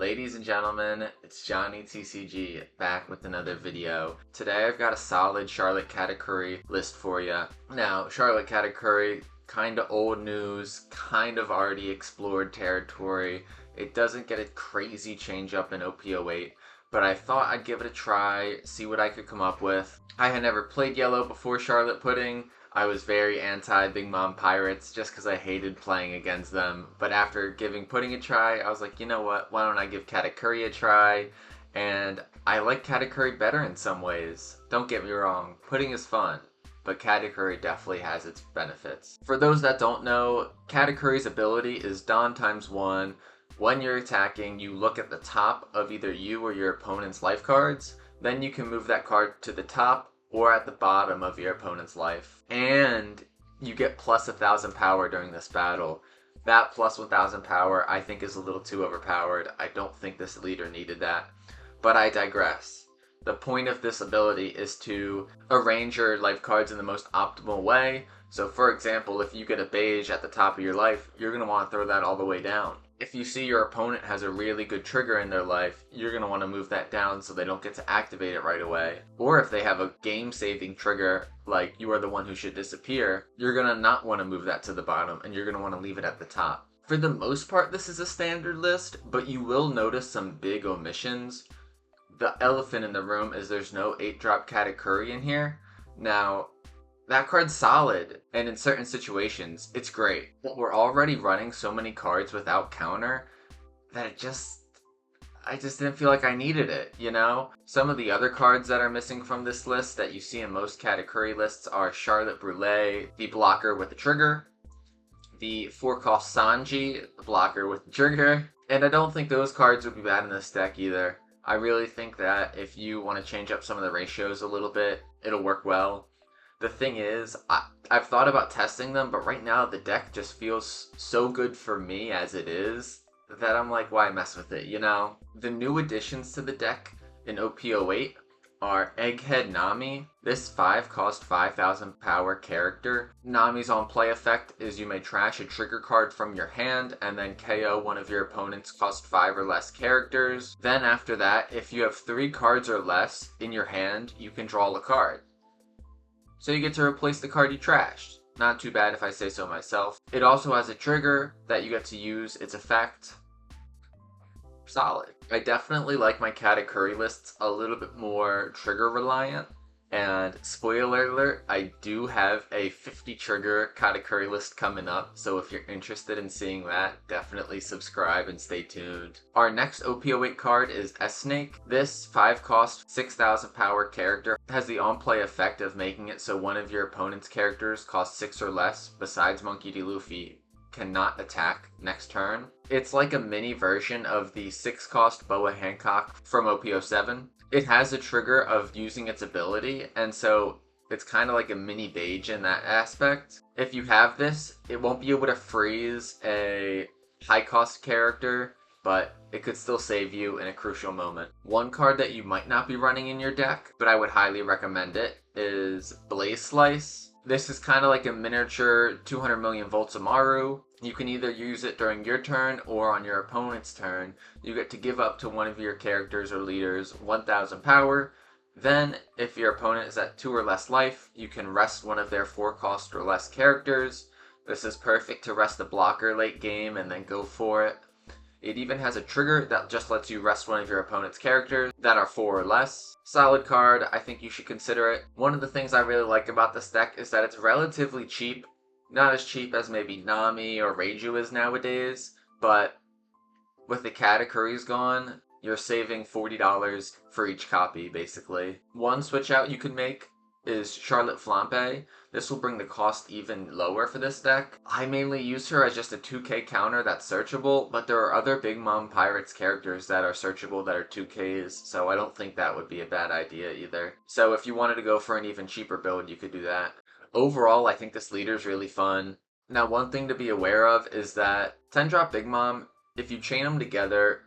Ladies and gentlemen, it's Johnny TCG back with another video. Today I've got a solid Charlotte Katakuri list for you. Now, Charlotte Katakuri, kinda old news, kind of already explored territory. It doesn't get a crazy change up in OP08, but I thought I'd give it a try, see what I could come up with. I had never played yellow before Charlotte Pudding. I was very anti Big Mom Pirates just because I hated playing against them. But after giving Pudding a try, I was like, you know what, why don't I give Katakuri a try? And I like Katakuri better in some ways. Don't get me wrong, Pudding is fun, but Katakuri definitely has its benefits. For those that don't know, Katakuri's ability is Dawn ×1. When you're attacking, you look at the top of either you or your opponent's life cards. Then you can move that card to the top or at the bottom of your opponent's life. And you get plus 1,000 power during this battle. That plus 1,000 power I think is a little too overpowered. I don't think this leader needed that. But I digress. The point of this ability is to arrange your life cards in the most optimal way. So for example, if you get a beige at the top of your life, you're going to want to throw that all the way down. If you see your opponent has a really good trigger in their life, you're going to want to move that down so they don't get to activate it right away. Or if they have a game-saving trigger, like you are the one who should disappear, you're going to not want to move that to the bottom and you're going to want to leave it at the top. For the most part, this is a standard list, but you will notice some big omissions. The elephant in the room is there's no 8-drop Katakuri in here. Now, that card's solid, and in certain situations, it's great. But we're already running so many cards without counter that I just didn't feel like I needed it, you know? Some of the other cards that are missing from this list that you see in most Katakuri lists are Charlotte Brûlée, the blocker with the trigger, the 4-cost Sanji, the blocker with the trigger, and I don't think those cards would be bad in this deck either. I really think that if you want to change up some of the ratios a little bit, it'll work well. The thing is, I've thought about testing them, but right now the deck just feels so good for me as it is that I'm like, why mess with it, you know? The new additions to the deck in OP08 are Egghead Nami. This 5-cost 5,000 power character. Nami's on-play effect is you may trash a trigger card from your hand and then KO one of your opponent's cost 5 or less characters. Then after that, if you have 3 cards or less in your hand, you can draw a card. So you get to replace the card you trashed. Not too bad if I say so myself. It also has a trigger that you get to use its effect. Solid. I definitely like my Katakuri lists a little bit more trigger reliant. And spoiler alert, I do have a 50 trigger Katakuri list coming up, so if you're interested in seeing that, definitely subscribe and stay tuned. Our next OP08 card is S-Snake. This 5-cost 6,000 power character has the on-play effect of making it so one of your opponent's characters costs 6 or less, besides Monkey D. Luffy, cannot attack next turn. It's like a mini version of the 6-cost Boa Hancock from OP07. It has a trigger of using its ability, and so it's kind of like a mini beige in that aspect. If you have this, it won't be able to freeze a high-cost character, but it could still save you in a crucial moment. One card that you might not be running in your deck, but I would highly recommend it, is Blaze Slice. This is kind of like a miniature 200 million volts Amaru. You can either use it during your turn or on your opponent's turn. You get to give up to one of your characters or leaders 1,000 power. Then, if your opponent is at 2 or less life, you can rest one of their 4-cost or less characters. This is perfect to rest a blocker late game and then go for it. It even has a trigger that just lets you rest one of your opponent's characters that are 4 or less. Solid card, I think you should consider it. One of the things I really like about this deck is that it's relatively cheap. Not as cheap as maybe Nami or Reiju is nowadays, but with the Katakuris gone, you're saving $40 for each copy, basically. One switch out you can make is Charlotte Flampe. This will bring the cost even lower for this deck. I mainly use her as just a 2k counter that's searchable, but there are other Big Mom Pirates characters that are searchable that are 2ks, so I don't think that would be a bad idea either. So if you wanted to go for an even cheaper build, you could do that. Overall, I think this leader is really fun. Now, one thing to be aware of is that 10-drop Big Mom, if you chain them together,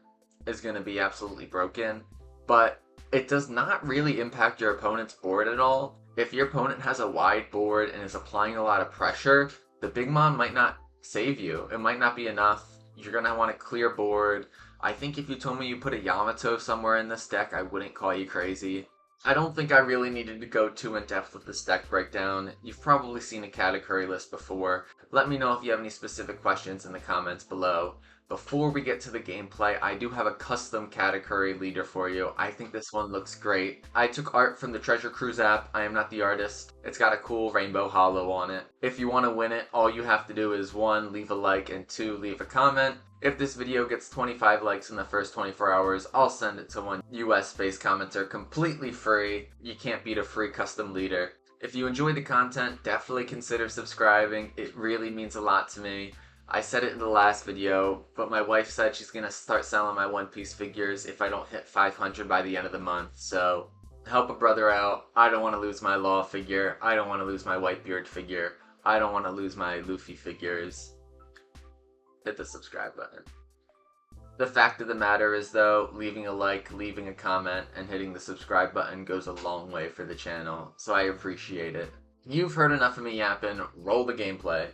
is going to be absolutely broken, but it does not really impact your opponent's board at all. If your opponent has a wide board and is applying a lot of pressure, the Big Mom might not save you. It might not be enough. You're going to want to clear board. I think if you told me you put a Yamato somewhere in this deck, I wouldn't call you crazy. I don't think I really needed to go too in depth with this deck breakdown. You've probably seen a Katakuri list before. Let me know if you have any specific questions in the comments below. Before we get to the gameplay, I do have a custom Katakuri Leader for you. I think this one looks great. I took art from the Treasure Cruise app. I am not the artist. It's got a cool rainbow hollow on it. If you want to win it, all you have to do is 1, leave a like, and 2, leave a comment. If this video gets 25 likes in the first 24 hours, I'll send it to one US-based commenter completely free. You can't beat a free custom leader. If you enjoyed the content, definitely consider subscribing. It really means a lot to me. I said it in the last video, but my wife said she's going to start selling my One Piece figures if I don't hit 500 by the end of the month, so help a brother out. I don't want to lose my Law figure. I don't want to lose my Whitebeard figure. I don't want to lose my Luffy figures. Hit the subscribe button. The fact of the matter is though, leaving a like, leaving a comment, and hitting the subscribe button goes a long way for the channel, so I appreciate it. You've heard enough of me yapping, roll the gameplay.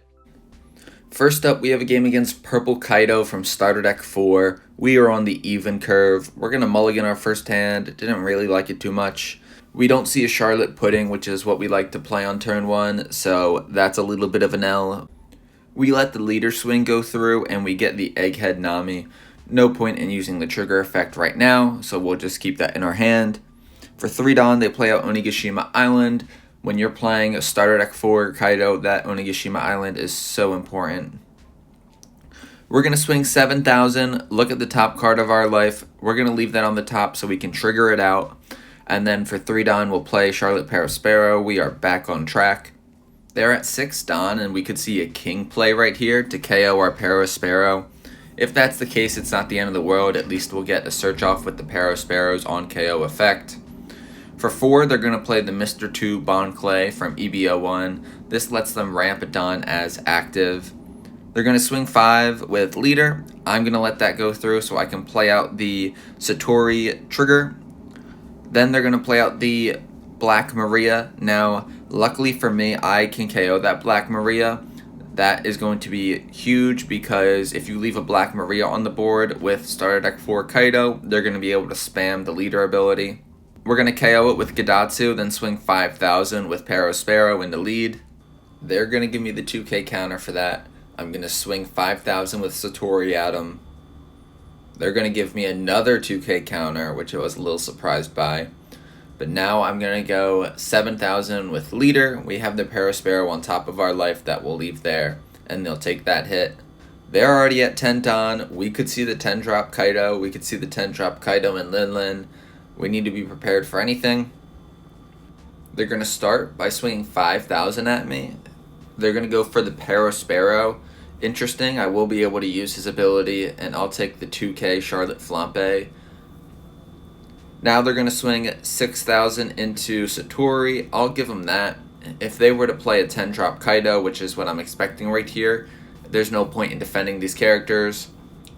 First up, we have a game against Purple Kaido from Starter Deck 4. We are on the even curve. We're going to mulligan our first hand. Didn't really like it too much. We don't see a Charlotte Pudding, which is what we like to play on turn 1, so that's a little bit of an L. We let the leader swing go through, and we get the Egghead Nami. No point in using the trigger effect right now, so we'll just keep that in our hand. For 3 Dawn, they play out Onigashima Island. When you're playing a Starter Deck 4 Kaido, that Onigashima Island is so important. We're going to swing 7,000, look at the top card of our life. We're going to leave that on the top so we can trigger it out. And then for 3 Dawn, we'll play Charlotte Parasparrow. We are back on track. They're at 6 Dawn, and we could see a King play right here to KO our Parasparrow. If that's the case, it's not the end of the world. At least we'll get a search off with the Parasparrow's on KO effect. For 4, they're going to play the Mr. 2 Bon Clay from EB01. This lets them ramp it on as active. They're going to swing 5 with Leader. I'm going to let that go through so I can play out the Satori trigger. Then they're going to play out the Black Maria. Now, luckily for me, I can KO that Black Maria. That is going to be huge because if you leave a Black Maria on the board with Starter Deck 4 Kaido, they're going to be able to spam the Leader ability. We're going to KO it with Gadatsu, then swing 5,000 with Parasparrow in the lead. They're going to give me the 2k counter for that. I'm going to swing 5,000 with Satori at them. They're going to give me another 2k counter, which I was a little surprised by. But now I'm going to go 7,000 with Leader. We have the Parasparrow on top of our life that we'll leave there, and they'll take that hit. They're already at 10 Dawn. We could see the 10 drop Kaido. We could see the 10 drop Kaido and Linlin. We need to be prepared for anything. They're going to start by swinging 5,000 at me. They're going to go for the Parasparrow. Interesting, I will be able to use his ability, and I'll take the 2k Charlotte Flampe. Now they're going to swing 6,000 into Satori. I'll give them that. If they were to play a 10 drop Kaido, which is what I'm expecting right here, there's no point in defending these characters.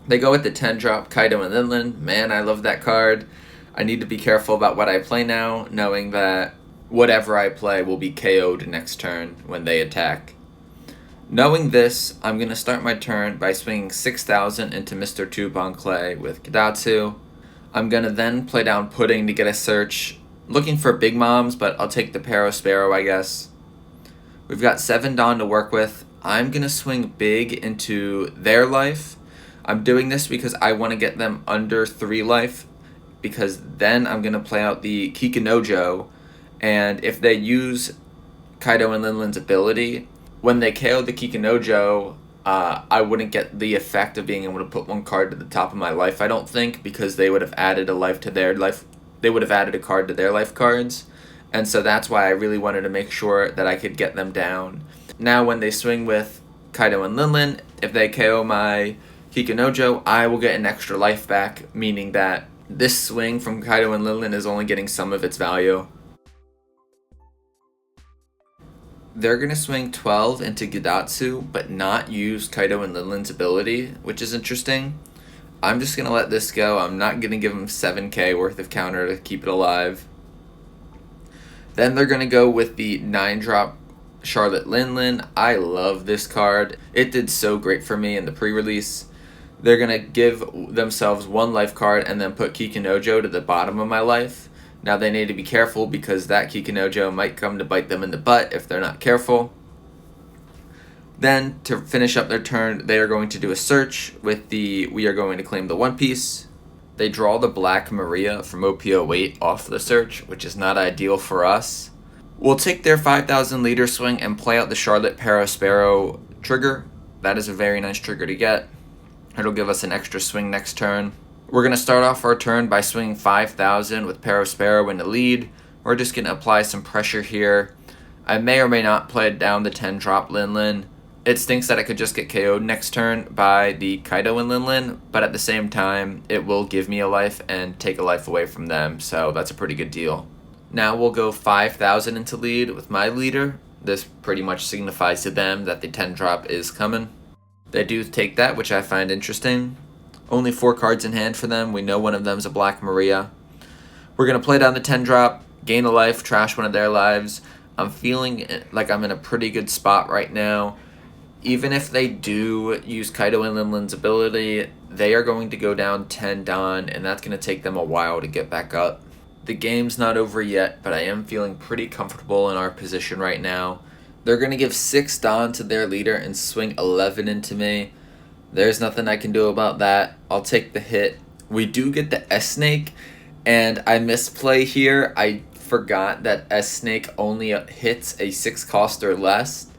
They go with the 10 drop Kaido and Linlin. Man, I love that card. I need to be careful about what I play now, knowing that whatever I play will be KO'd next turn when they attack. Knowing this, I'm going to start my turn by swinging 6,000 into Mr. 2 Bon Clay with Gadatsu. I'm going to then play down Pudding to get a search. Looking for Big Moms, but I'll take the Parasparrow, I guess. We've got 7 Dawn to work with. I'm going to swing big into their life. I'm doing this because I want to get them under 3 life, because then I'm going to play out the Kikinojo, and if they use Kaido and Linlin's ability, when they KO the Kikinojo, I wouldn't get the effect of being able to put 1 card to the top of my life, I don't think, because they would have added a life to their life. They would have added a card to their life cards, and so that's why I really wanted to make sure that I could get them down. Now when they swing with Kaido and Linlin, if they KO my Kikinojo, I will get an extra life back, meaning that this swing from Kaido and Linlin is only getting some of its value. They're going to swing 12 into Gadatsu, but not use Kaido and Linlin's ability, which is interesting. I'm just going to let this go. I'm not going to give them 7k worth of counter to keep it alive. Then they're going to go with the 9-drop Charlotte Linlin. I love this card. It did so great for me in the pre-release. They're going to give themselves one life card and then put Kikinojo to the bottom of my life. Now they need to be careful because that Kikinojo might come to bite them in the butt if they're not careful. Then, to finish up their turn, they are going to do a search with the we are going to claim the One Piece. They draw the Black Maria from OP08 off the search, which is not ideal for us. We'll take their 5,000 leader swing and play out the Charlotte Parasparrow trigger. That is a very nice trigger to get. It'll give us an extra swing next turn. We're going to start off our turn by swinging 5,000 with Parasparrow in the lead. We're just going to apply some pressure here. I may or may not play down the 10 drop Lin Lin. It stinks that I could just get KO'd next turn by the Kaido and Lin Lin, but at the same time, it will give me a life and take a life away from them, so that's a pretty good deal. Now we'll go 5,000 into lead with my leader. This pretty much signifies to them that the 10 drop is coming. They do take that, which I find interesting. Only 4 cards in hand for them. We know one of them is a Black Maria. We're going to play down the 10 drop, gain a life, trash one of their lives. I'm feeling like I'm in a pretty good spot right now. Even if they do use Kaido and Lin Lin's ability, they are going to go down 10 Don, and that's going to take them a while to get back up. The game's not over yet, but I am feeling pretty comfortable in our position right now. They're going to give 6 Don to their leader and swing 11 into me. There's nothing I can do about that. I'll take the hit. We do get the S-Snake, and I misplay here. I forgot that S-Snake only hits a 6 cost or less.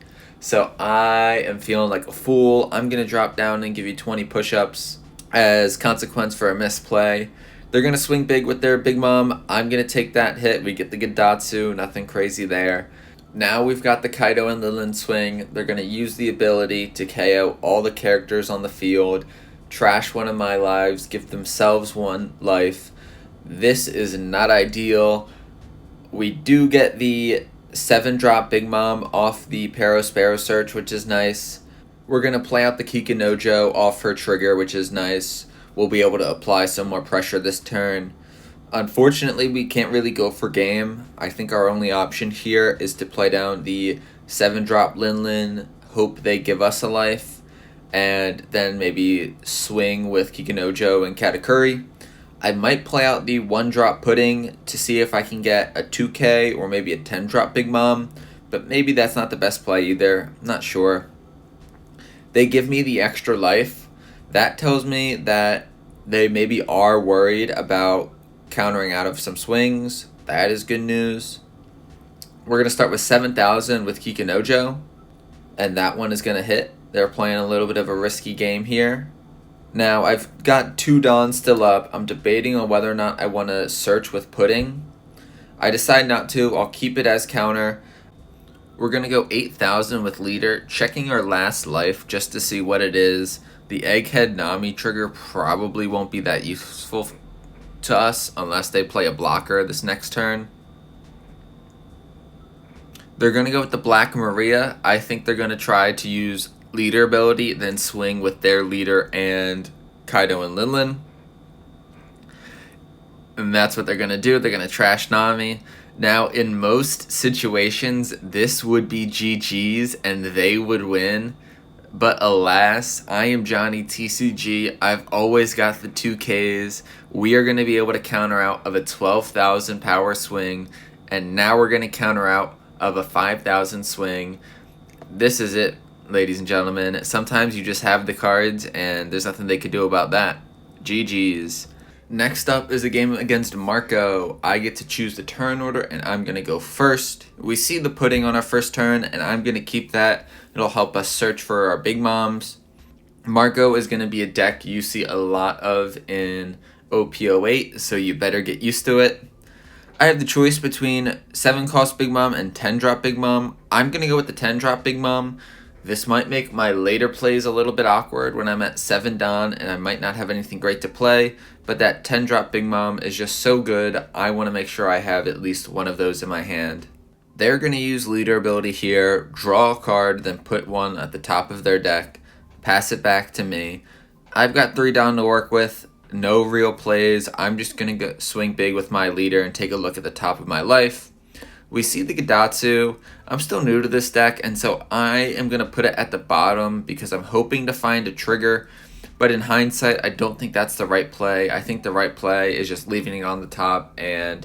So I am feeling like a fool. I'm going to drop down and give you 20 push-ups as consequence for a misplay. They're going to swing big with their Big Mom. I'm going to take that hit. We get the Gidatsu. Nothing crazy there. Now we've got the Kaido and Lin Lin swing. They're going to use the ability to KO all the characters on the field, trash one of my lives, give themselves 1 life. This is not ideal. We do get the 7 drop Big Mom off the Parasparrow search, which is nice. We're going to play out the Kikinojo off her trigger, which is nice. We'll be able to apply some more pressure this turn. Unfortunately, we can't really go for game. I think our only option here is to play down the 7 drop Lin Lin, hope they give us a life, and then maybe swing with Kikinojo and Katakuri. I might play out the 1 drop Pudding to see if I can get a 2K or maybe a 10 drop Big Mom, but maybe that's not the best play either. I'm not sure. They give me the extra life. That tells me that they maybe are worried about countering out of some swings. That is good news. We're going to start with 7,000 with Kikinojo, and that one is going to hit. They're playing a little bit of a risky game here. Now, I've got 2 Dons still up. I'm debating on whether or not I want to search with Pudding. I decide not to. I'll keep it as counter. We're going to go 8,000 with Leader, checking our last life just to see what it is. The Egghead Nami trigger probably won't be that useful to us unless they play a blocker this next turn. They're going to go with the Black Maria. I think they're going to try to use Leader ability, then swing with their leader and Kaido and Lin Lin. And that's what they're going to do. They're going to trash Nami. Now, in most situations, this would be GG's and they would win. But alas, I am Johnny TCG. I've always got the 2Ks. We are going to be able to counter out of a 12,000 power swing. And now we're going to counter out of a 5,000 swing. This is it, ladies and gentlemen. Sometimes you just have the cards and there's nothing they could do about that. GG's. Next up is a game against Marco. I get to choose the turn order and I'm going to go first. We see the Pudding on our first turn and I'm going to keep that. It'll help us search for our Big Moms. Marco is going to be a deck you see a lot of in OP08, so you better get used to it. I have the choice between 7 cost Big Mom and 10 drop Big Mom. I'm going to go with the 10 drop Big Mom. This might make my later plays a little bit awkward when I'm at 7 Don and I might not have anything great to play, but that 10 drop Big Mom is just so good, I want to make sure I have at least one of those in my hand. They're going to use Leader ability here, draw a card, then put one at the top of their deck, pass it back to me. I've got 3 Don to work with, no real plays. I'm just going to swing big with my Leader and take a look at the top of my life. We see the Gidatsu. I'm still new to this deck, and so I am going to put it at the bottom because I'm hoping to find a trigger. But in hindsight, I don't think that's the right play. I think the right play is just leaving it on the top and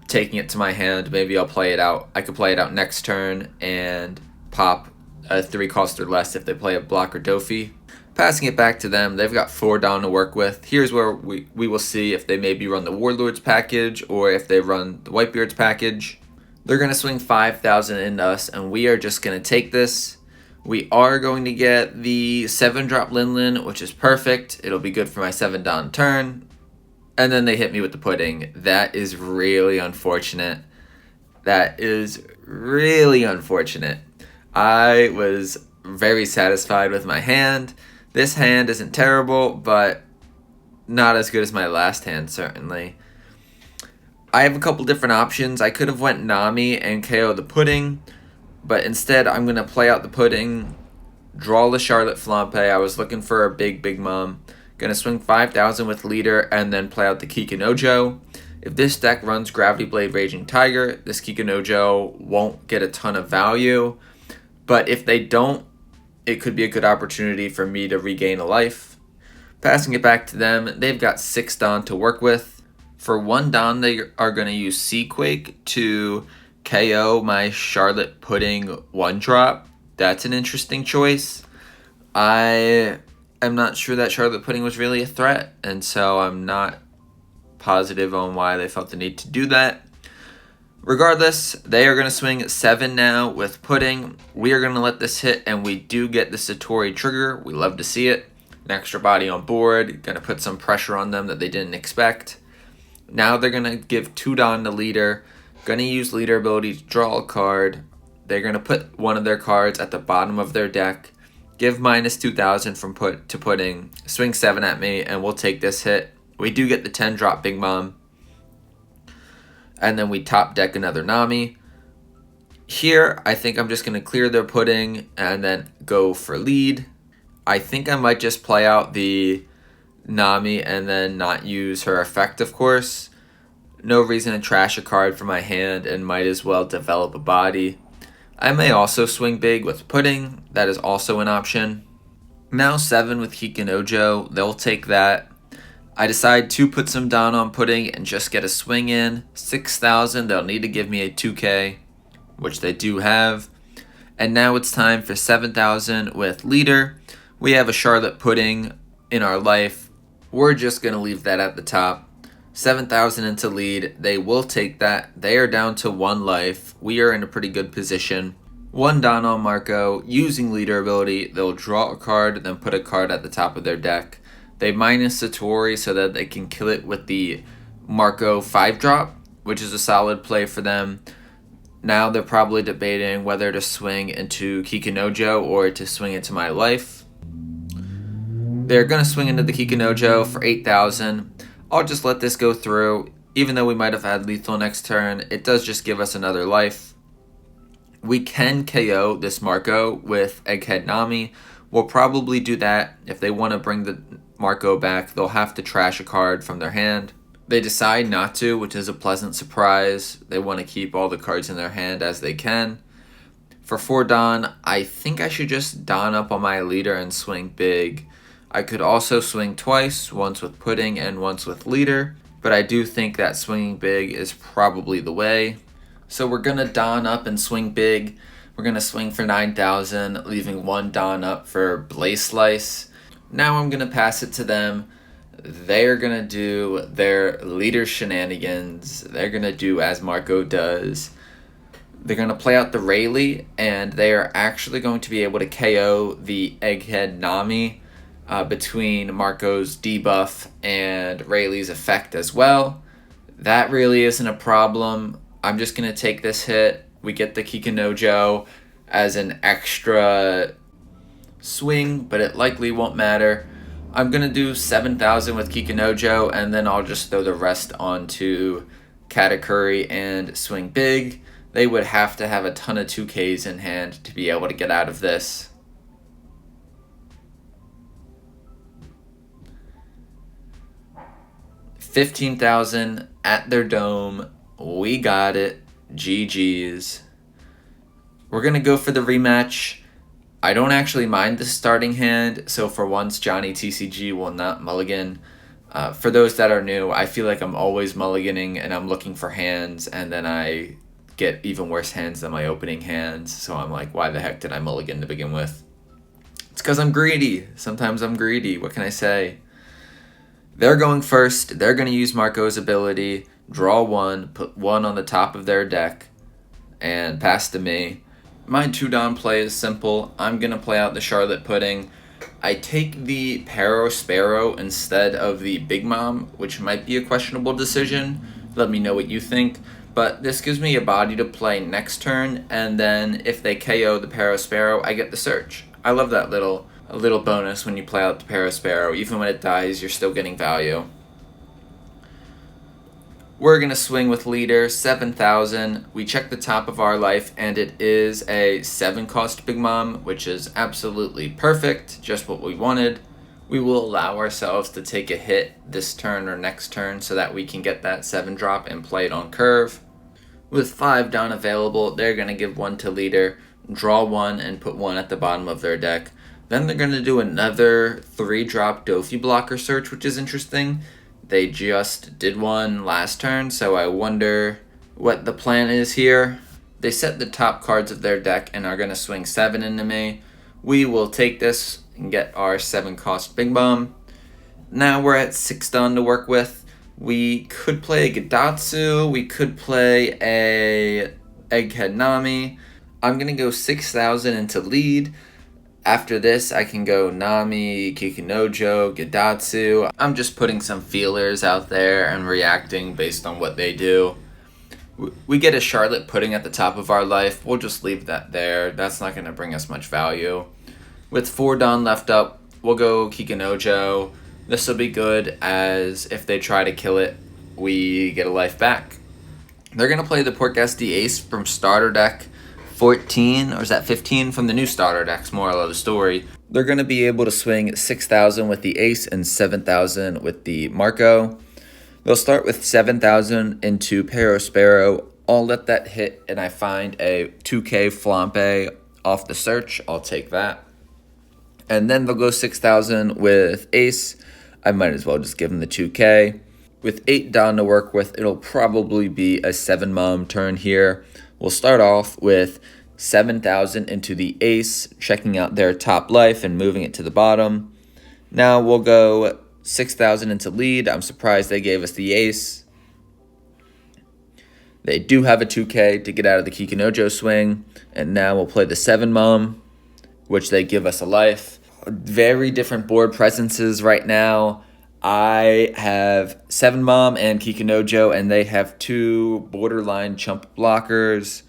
taking it to my hand. Maybe I'll play it out. I could play it out next turn and pop a 3 cost or less if they play a block or Dofi. Passing it back to them, they've got 4 Dawn to work with. Here's where we will see if they maybe run the Warlords package or if they run the Whitebeards package. They're going to swing 5,000 into us, and we are just going to take this. We are going to get the 7-drop Linlin, which is perfect. It'll be good for my 7 Dawn turn. And then they hit me with the pudding. That is really unfortunate. That is really unfortunate. I was very satisfied with my hand. This hand isn't terrible, but not as good as my last hand, certainly. I have a couple different options. I could have went Nami and KO the pudding, but instead I'm going to play out the pudding, draw the Charlotte Flampe. I was looking for a big mom. Going to swing 5,000 with Leader and then play out the Kikinojo. If this deck runs Gravity Blade Raging Tiger, this Kikinojo won't get a ton of value. But if they don't, it could be a good opportunity for me to regain a life. Passing it back to them, they've got 6 Dawn to work with. For 1 Dawn, they are going to use Seaquake to KO my Charlotte Pudding 1-drop. That's an interesting choice. I am not sure that Charlotte Pudding was really a threat, and so I'm not positive on why they felt the need to do that. Regardless, they are going to swing 7 now with Pudding. We are going to let this hit, and we do get the Satori trigger. We love to see it. An extra body on board, going to put some pressure on them that they didn't expect. Now they're going to give 2 Dawn to Leader. Going to use Leader ability to draw a card. They're going to put one of their cards at the bottom of their deck. Give minus 2,000 from to Pudding. Swing 7 at me, and we'll take this hit. We do get the 10-drop Big Mom. And then we top deck another Nami. Here, I think I'm just going to clear their Pudding and then go for lead. I think I might just play out the Nami and then not use her effect, of course. No reason to trash a card from my hand and might as well develop a body. I may also swing big with Pudding. That is also an option. Now 7 with Kikinojo. They'll take that. I decide to put some Dawn on Pudding and just get a swing in. 6,000. They'll need to give me a 2K, which they do have. And now it's time for 7,000 with Leader. We have a Charlotte Pudding in our life. We're just going to leave that at the top. 7,000 into lead. They will take that. They are down to 1 life. We are in a pretty good position. 1 Dawn on Marco. Using Leader ability, they'll draw a card, then put a card at the top of their deck. They minus Satori so that they can kill it with the Marco 5-drop, which is a solid play for them. Now they're probably debating whether to swing into Kikinojo or to swing into my life. They're going to swing into the Kikinojo for 8,000. I'll just let this go through. Even though we might have had lethal next turn, it does just give us another life. We can KO this Marco with Egghead Nami. We'll probably do that. If they want to bring the Marco back, they'll have to trash a card from their hand. They decide not to, which is a pleasant surprise. They want to keep all the cards in their hand as they can. For 4 Dawn, I think I should just Dawn up on my Leader and swing big. I could also swing twice, once with Pudding and once with Leader, but I do think that swinging big is probably the way. So we're going to Dawn up and swing big. We're going to swing for 9,000, leaving 1 Dawn up for Blaze Slice. Now I'm going to pass it to them. They're going to do their Leader shenanigans. They're going to do as Marco does. They're going to play out the Rayleigh, and they are actually going to be able to KO the Egghead Nami between Marco's debuff and Rayleigh's effect as well. That really isn't a problem. I'm just going to take this hit. We get the Kikinojo as an extra swing, but it likely won't matter. I'm going to do 7,000 with Kikinojo, and then I'll just throw the rest onto Katakuri and swing big. They would have to have a ton of 2Ks in hand to be able to get out of this. $15,000 at their dome. We got it. GG's. We're going to go for the rematch. I don't actually mind the starting hand, so for once, Johnny TCG will not mulligan. For those that are new, I feel like I'm always mulliganing and I'm looking for hands, and then I get even worse hands than my opening hands, so I'm like, why the heck did I mulligan to begin with? It's because I'm greedy. Sometimes I'm greedy. What can I say? They're going first. They're going to use Marco's ability, draw one, put one on the top of their deck, and pass to me. My 2-Don play is simple. I'm going to play out the Charlotte Pudding. I take the Paro Sparrow instead of the Big Mom, which might be a questionable decision. Let me know what you think. But this gives me a body to play next turn, and then if they KO the Paro Sparrow, I get the search. I love that little bonus when you play out the Paro Sparrow. Even when it dies, you're still getting value. We're going to swing with Leader, 7,000. We check the top of our life, and it is a 7-cost Big Mom, which is absolutely perfect, just what we wanted. We will allow ourselves to take a hit this turn or next turn so that we can get that 7-drop and play it on curve. With 5 Don available, they're going to give 1 to Leader, draw 1, and put 1 at the bottom of their deck. Then they're going to do another 3-drop Dofi blocker search, which is interesting. They just did one last turn, so I wonder what the plan is here. They set the top cards of their deck and are going to swing 7 into me. We will take this and get our 7-cost Big Bomb. Now we're at 6 Don to work with. We could play a Gadatsu. We could play a Egghead Nami. I'm going to go 6,000 into lead. After this, I can go Nami, Kikunojo, Gadatsu. I'm just putting some feelers out there and reacting based on what they do. We get a Charlotte Pudding at the top of our life. We'll just leave that there. That's not going to bring us much value. With 4 Don left up, we'll go Kikunojo. This will be good, as if they try to kill it, we get a life back. They're going to play the Portghast Ace from starter deck 14, or is that 15 from the new starter decks, moral of the story. They're going to be able to swing 6,000 with the Ace and 7,000 with the Marco. They'll start with 7,000 into Paro Sparrow. I'll let that hit, and I find a 2K Flampe off the search. I'll take that. And then they'll go 6,000 with Ace. I might as well just give them the 2K. With 8 Don to work with, it'll probably be a 7-Mom turn here. We'll start off with 7,000 into the Ace, checking out their top life and moving it to the bottom. Now we'll go 6,000 into lead. I'm surprised they gave us the Ace. They do have a 2K to get out of the Kikunojo swing. And now we'll play the 7-Mom, which they give us a life. Very different board presences right now. I have 7-Mom and Kikunojo, and they have 2 borderline chump blockers.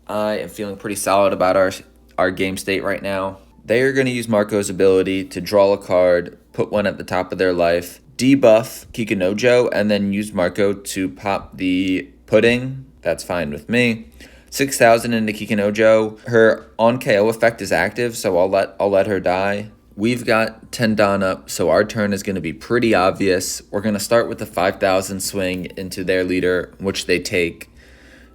I am feeling pretty solid about our game state right now. They are going to use Marco's ability to draw a card, put 1 at the top of their life, debuff Kikunojo, and then use Marco to pop the pudding. That's fine with me. 6,000 into Kikunojo. Her on KO effect is active, so I'll let her die. We've got 10 Don up, so our turn is going to be pretty obvious. We're going to start with the 5,000 swing into their leader, which they take.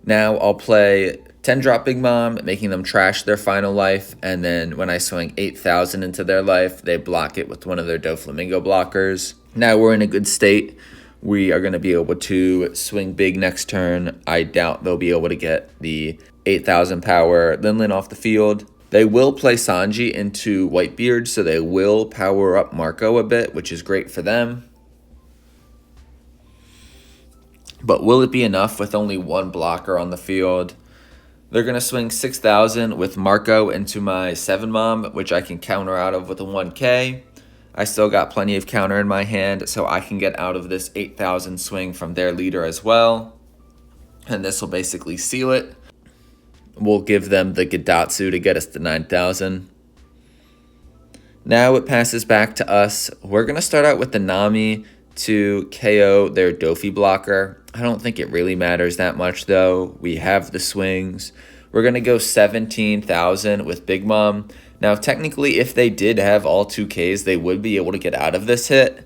Now I'll play 10-drop Big Mom, making them trash their final life, and then when I swing 8,000 into their life, they block it with one of their Doflamingo blockers. Now we're in a good state. We are going to be able to swing big next turn. I doubt they'll be able to get the 8,000 power Linlin off the field. They will play Sanji into Whitebeard, so they will power up Marco a bit, which is great for them. But will it be enough with only 1 blocker on the field? They're going to swing 6,000 with Marco into my 7-Mom, which I can counter out of with a 1K. I still got plenty of counter in my hand, so I can get out of this 8,000 swing from their leader as well. And this will basically seal it. We'll give them the Gadatsu to get us to 9,000. Now it passes back to us. We're going to start out with the Nami to KO their Dofi blocker. I don't think it really matters that much, though. We have the swings. We're going to go 17,000 with Big Mom. Now, technically, if they did have all 2Ks, they would be able to get out of this hit.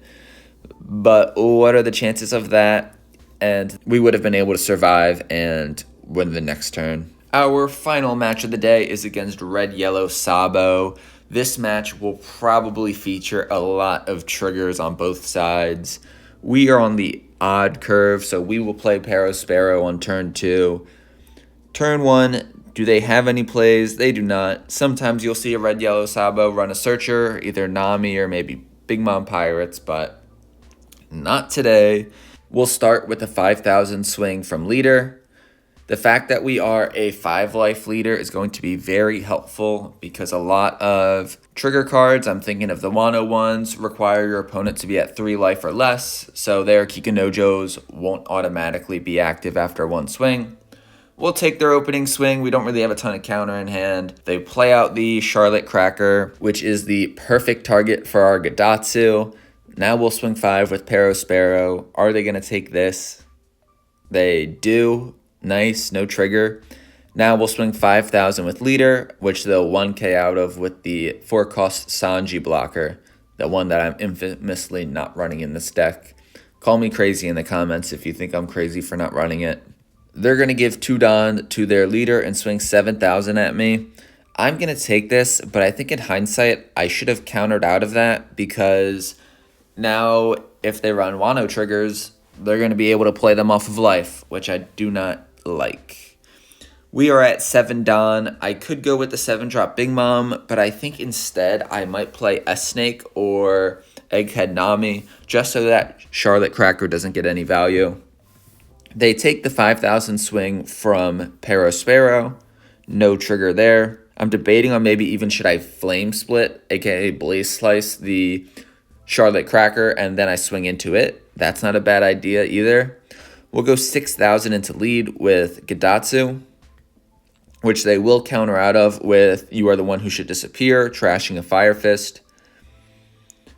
But what are the chances of that? And we would have been able to survive and win the next turn. Our final match of the day is against Red Yellow Sabo. This match will probably feature a lot of triggers on both sides. We are on the odd curve, so we will play Sparrow on turn 2. Turn 1, do they have any plays? They do not. Sometimes you'll see a Red Yellow Sabo run a Searcher, either Nami or maybe Big Mom Pirates, but not today. We'll start with a 5,000 swing from Leader. The fact that we are a 5-life leader is going to be very helpful because a lot of trigger cards, I'm thinking of the Wano ones, require your opponent to be at 3 life or less, so their Kikanojos won't automatically be active after 1 swing. We'll take their opening swing. We don't really have a ton of counter in hand. They play out the Charlotte Cracker, which is the perfect target for our Gadatsu. Now we'll swing 5 with Sparrow. Are they going to take this? They do. Nice, no trigger. Now we'll swing 5,000 with Leader, which they'll 1k out of with the 4-cost Sanji blocker, the one that I'm infamously not running in this deck. Call me crazy in the comments if you think I'm crazy for not running it. They're going to give 2 Don to their Leader and swing 7,000 at me. I'm going to take this, but I think in hindsight, I should have countered out of that because now if they run Wano triggers, they're going to be able to play them off of life, which I do not like. We are at 7 Don. I could go with the 7-drop Big Mom, but I think instead I might play S-Snake or Egghead Nami just so that Charlotte Cracker doesn't get any value. They take the 5,000 swing from Sparrow. No trigger there. I'm debating on maybe even should I Flame Split, aka Blaze Slice, the Charlotte Cracker, and then I swing into it. That's not a bad idea either. We'll go 6,000 into lead with Gadatsu, which they will counter out of with You Are the One Who Should Disappear, trashing a Fire Fist.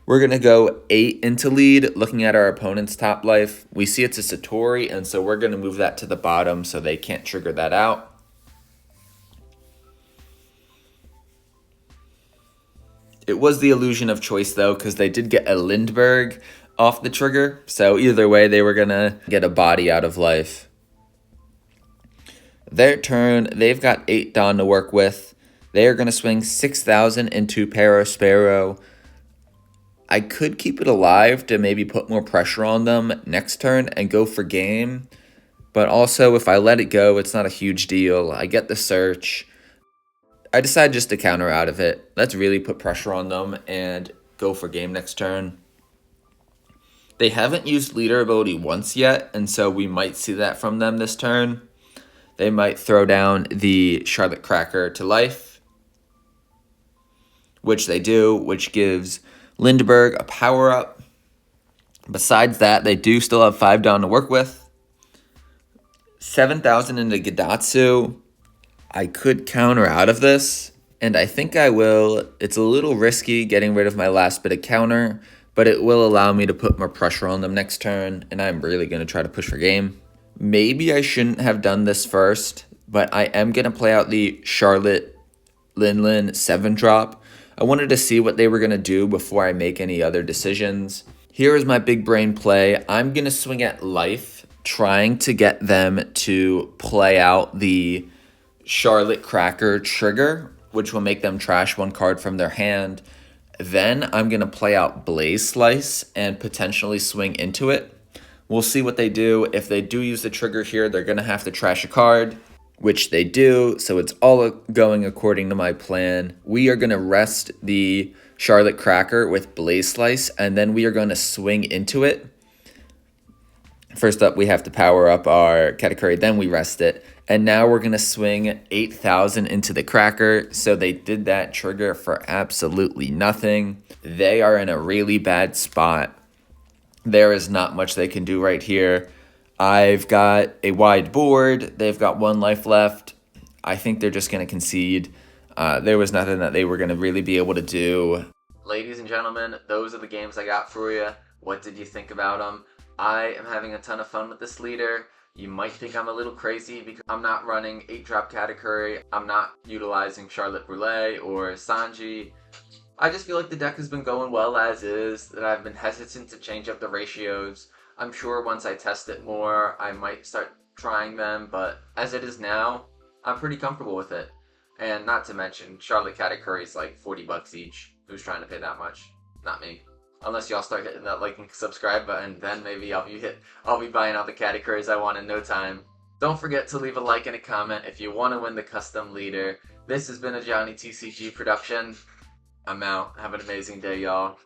We're going to go 8 into lead, looking at our opponent's top life. We see it's a Satori, and so we're going to move that to the bottom so they can't trigger that out. It was the illusion of choice, though, because they did get a Lindbergh off the trigger. So either way, they were going to get a body out of life. Their turn, they've got 8 Don to work with. They are going to swing 6,000 into Sparrow. I could keep it alive to maybe put more pressure on them next turn and go for game. But also, if I let it go, it's not a huge deal. I get the search. I decide just to counter out of it. Let's really put pressure on them and go for game next turn. They haven't used Leader ability once yet, and so we might see that from them this turn. They might throw down the Charlotte Cracker to life, which they do, which gives Lindbergh a power-up. Besides that, they do still have 5 Don to work with. 7,000 into Gadatsu. I could counter out of this, and I think I will. It's a little risky getting rid of my last bit of counter, but it will allow me to put more pressure on them next turn, and I'm really going to try to push for game. Maybe I shouldn't have done this first, but I am going to play out the Charlotte Lin 7-drop. I wanted to see what they were going to do before I make any other decisions. Here is my big brain play. I'm going to swing at life, trying to get them to play out the Charlotte Cracker trigger, which will make them trash 1 card from their hand. Then I'm going to play out Blaze Slice and potentially swing into it. We'll see what they do. If they do use the trigger here, they're going to have to trash a card, which they do, so it's all going according to my plan. We are going to rest the Charlotte Cracker with Blaze Slice, and then we are going to swing into it. First up, we have to power up our Katakuri, then we rest it. And now we're going to swing 8,000 into the Cracker, so they did that trigger for absolutely nothing. They are in a really bad spot. There is not much they can do right here. I've got a wide board. They've got 1 life left. I think they're just going to concede. There was nothing that they were going to really be able to do. Ladies and gentlemen, those are the games I got for you. What did you think about them? I am having a ton of fun with this leader. You might think I'm a little crazy because I'm not running 8-drop Katakuri. I'm not utilizing Charlotte Brûlée or Sanji. I just feel like the deck has been going well as is, that I've been hesitant to change up the ratios. I'm sure once I test it more, I might start trying them, but as it is now, I'm pretty comfortable with it. And not to mention, Charlotte Katakuri's like 40 bucks each. Who's trying to pay that much? Not me. Unless y'all start hitting that like and subscribe button, then maybe I'll be buying out the Katakuris I want in no time. Don't forget to leave a like and a comment if you want to win the custom leader. This has been a Johnny TCG production. I'm out. Have an amazing day, y'all.